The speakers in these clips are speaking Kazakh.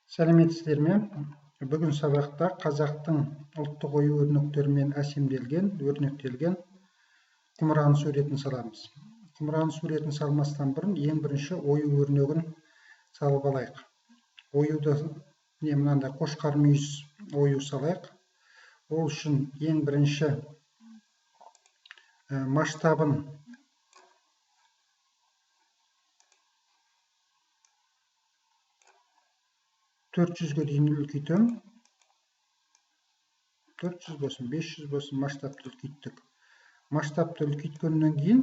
Сәлеметсіздер ме? Бүгін сабақта қазақтың ұлттық ою-өрнектерімен өрнектелген құмыран суретін саламыз. Құмыран суретін салмастан бұрын ең бірінші ою-өрнегін салып алайық. Оюды мынандай қошқар мүйіз ою салайық. Ол үшін ең бірінші масштабын 400-ге дейін үлкейтем. 400 болсын, 500 болсын, масштабты үлкейттік. Масштабты үлкейткеннен кейін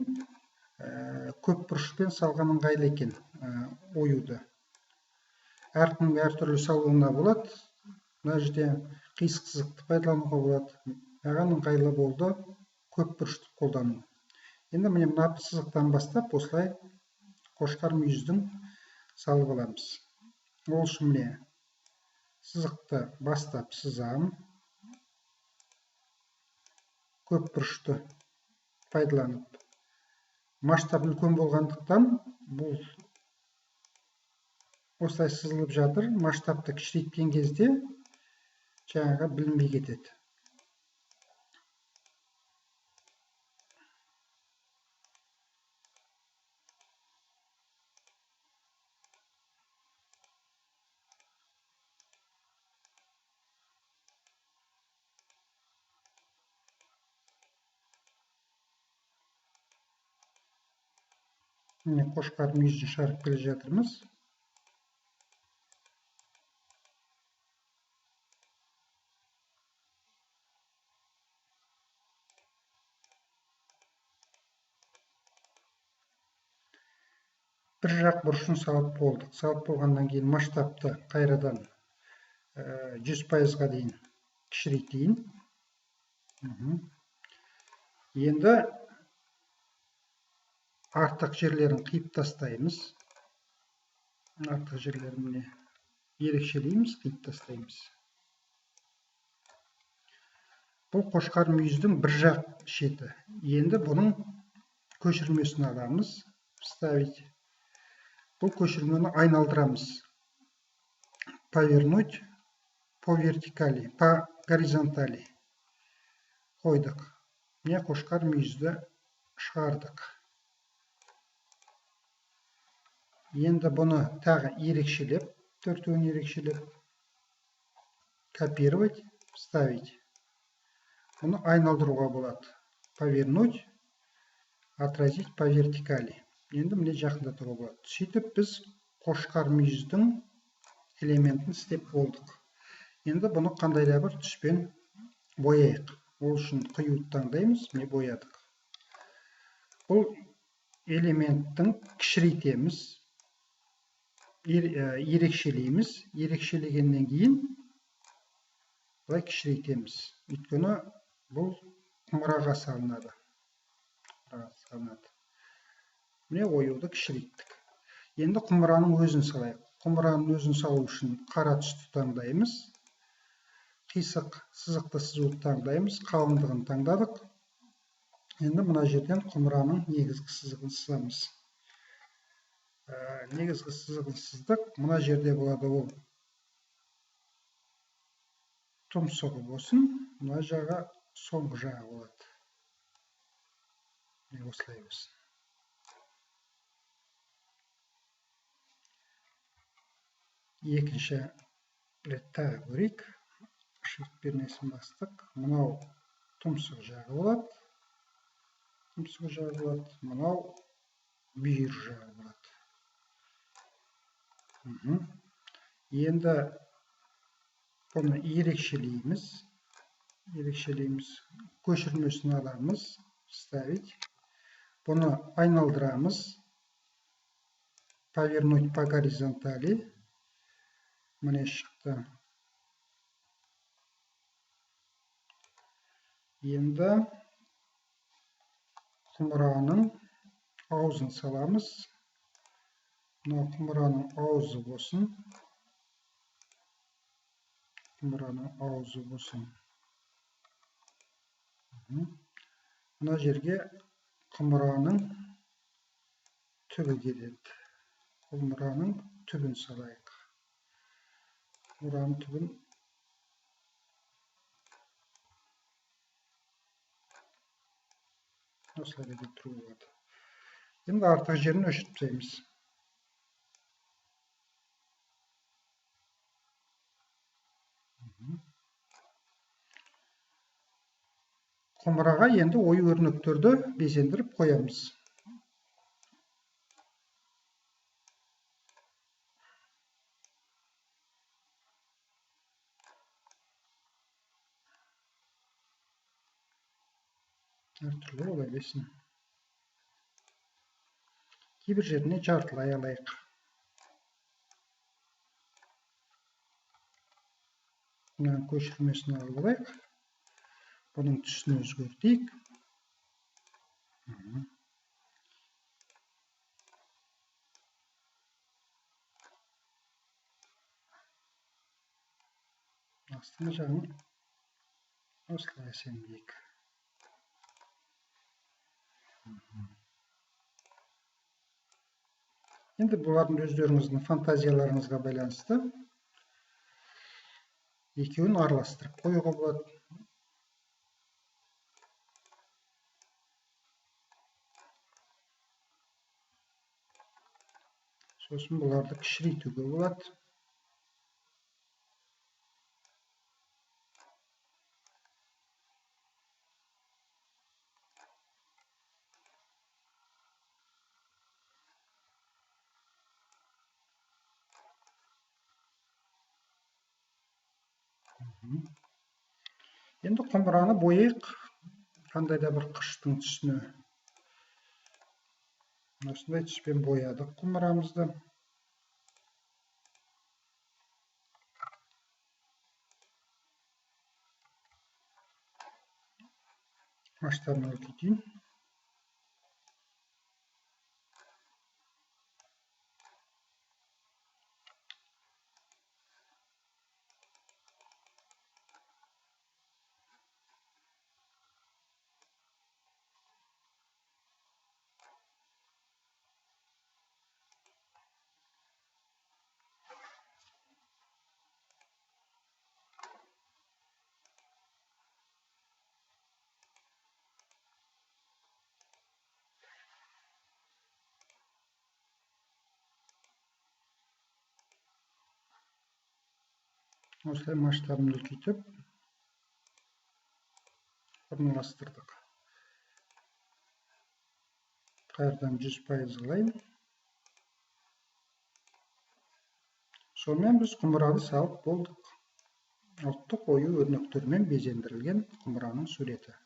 көп бұрышпен салған ыңғайлы екен оюды. Әркім әртүрлі салуына болады. Мына жерде қисық сызықты пайдалануға болады. Маған ыңғайлы болды көп бұрышты қолдану. Енді міне мына сызықтан бастап осылай қошқар мүйіздің салып аламыз. Ол үшін міне сызықты бастап сызам. Көп бұрышты пайдаланып. Масштаб үлкен болғандықтан бұл осылай сызылып жатыр. Масштабты кішірейткен кезде жаңағы білінбей кетеді. Міне қошқар мүйізді шығарып келе жатырмыз. Бір жақ бұрышын салып болдық. Салып болғаннан кейін масштабты қайрадан 100%-ға дейін кішірейтейін. Енді артық жерлерін қиып тастаймыз. Артық жерлерін ерекшелейміз, қиып тастаймыз. Бұл қошқар мүйіздің бір жақ шеті. Енді бұның көшірмесін аламыз. Вставить. Бұл көшірмені айналдырамыз. Повернуть по вертикали, по горизонтали. Қойдық. Міне қошқар мүйізді шығардық. Енді бұны тағы ерекшелеп, төртеуін ерекшелеп, копировать, вставить. Бұны айналдыруға болады. Повернуть, отразить по вертикали. Енді міне жақындатуға болады. Сөйтіп біз қошқар мүйіздің элементін істеп болдық. Енді бұны қандай да бір түспен бояйық. Ол үшін қиюды таңдаймыз, міне боядық. Бұл элементтің кішірейтеміз, ерекшелейміз. Ерекшелегеннен кейін бұлай кішірейтеміз. Өйткені бұл құмыраға салынады. Міне оюды кішірейттік. Енді құмыраның өзін салайық. Құмыраның өзін салу үшін қара түсті таңдаймыз. Қисық сызықты сызуды таңдаймыз. Қалыңдығын таңдадық. Енді мына жерден құмыраның негізгі сызығын сызамыз. Негізгі сызығын сыздық. Мына жерде болады ол тұмсығы болсын. Мына жағы соңғы жағы болады. Осылай болсын. Екінші рет тағы көрейік. Shift пернесін бастық. Мынау тұмсық жағы болады. Мынау бүйір жағы болады. Енді бұны ерекшелейміз. Көшірмесін аламыз. Вставить. Бұны айналдырамыз. Повернуть по горизонтали. Міне шықты. Енді құмыраның аузын саламыз. Мына құмыраның аузы болсын. Мына жерге құмыраның түбі келеді. Құмыраның түбін салайық. құмыраның түбін осылай да келтіруге болады. Енді артық жерін өшіріп тастаймыз. Құмыраға енді ою өрнектерді безендіріп қоямыз. Әртүрлі бола берсін. Кейбір жеріне жартылай алайық. Мына көшірмесін алып алайық. Бұның түсін өзгертейік. Астыңғы жағын осылай әсемдейік. Енді бұлардың өздеріңіздің фантазияларыңызға байланысты екеуін араластырып қоюға болады. Сосын бұларды кішірейтуге болады. Енді құмыраны бояйық, қандай да бір қыштың түсіне. Осындай түспен боядық құмырамызды. Масштабын үлкейтейін. Осылай масштабын үлкейтіп, орналастырдық. Қайырдан 100% қылайын. Сонымен біз құмыраны салып болдық. Ұлттық ою өрнектермен безендірілген құмыраның суреті.